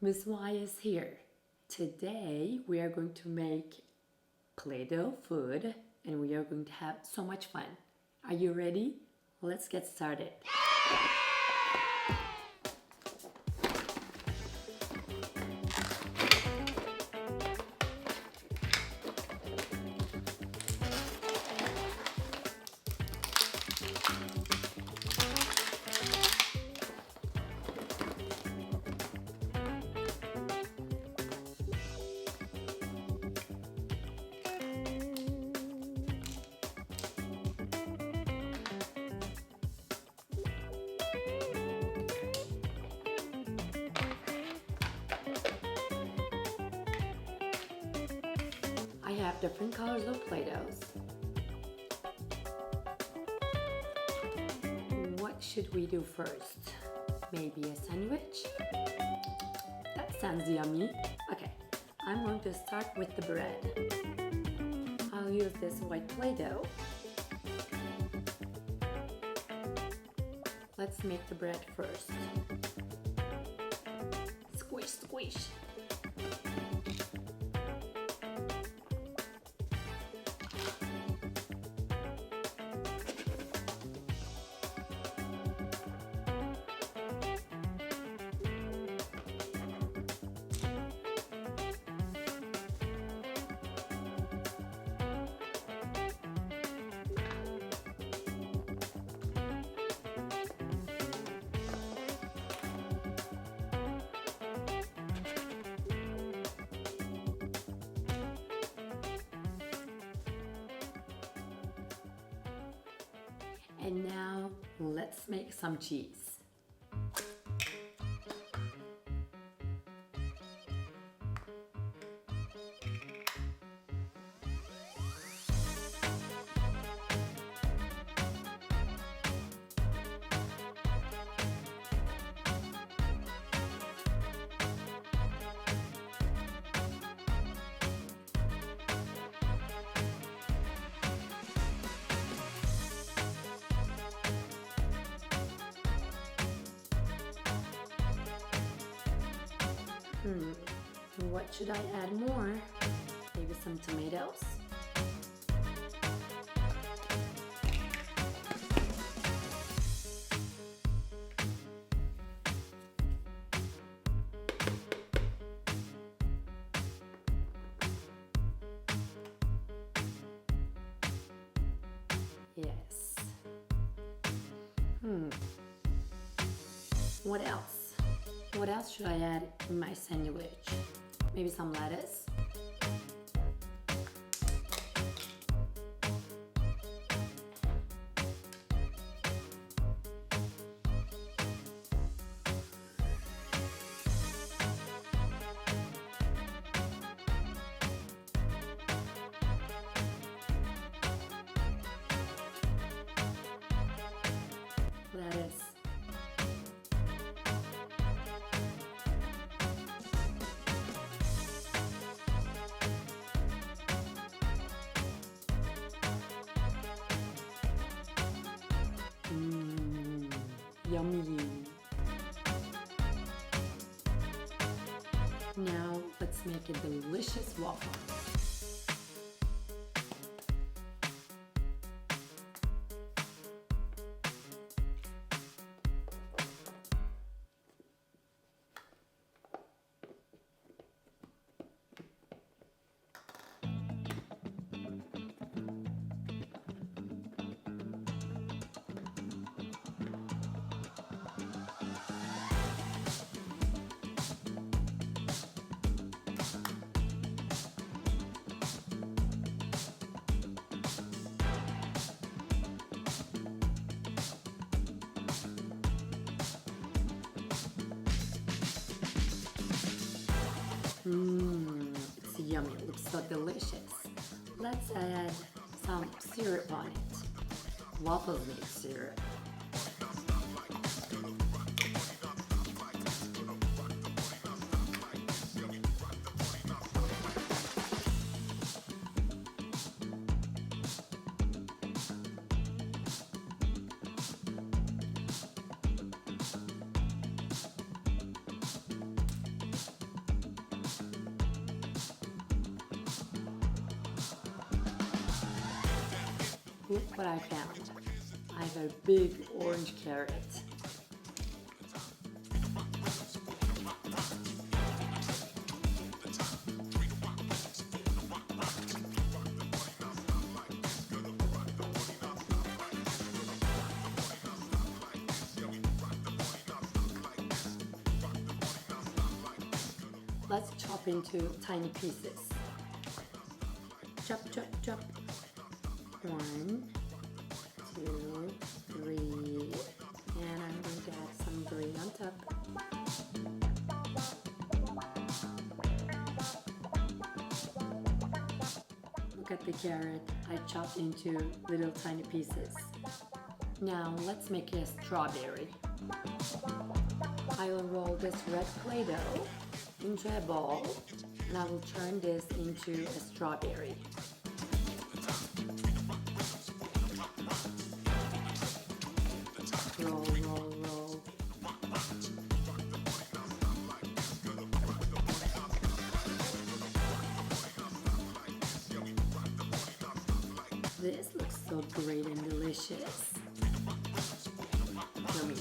Miss Y is here. Today we are going to make Play-Doh food and we are going to have so much fun. Are you ready? Let's get started. I have different colors of Play-Dohs. What should we do first? Maybe a sandwich? That sounds yummy. Okay, I'm going to start with the bread. I'll use this white Play-Doh. Let's make the bread first. Squish, squish. And now let's make some cheese. What should I add more? Maybe some tomatoes? Yes. What else? What else should I add in my sandwich? Maybe some lettuce? Lettuce. Yummy. Now let's make a delicious waffle. It's yummy, it looks so delicious. Let's add some syrup on it. Waffles need syrup. Look what I found. I have a big orange carrot. Let's chop into tiny pieces. Chop, chop, chop. 1, 2, 3, and I'm going to add some green on top. Look at the carrot I chopped into little tiny pieces. Now let's make a strawberry. I will roll this red Play-Doh into a ball, and I will turn this into a strawberry. Roll, roll, roll. This looks so great and delicious. Yummy.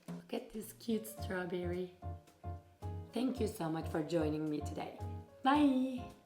Look at this cute strawberry. Thank you so much for joining me today. Bye!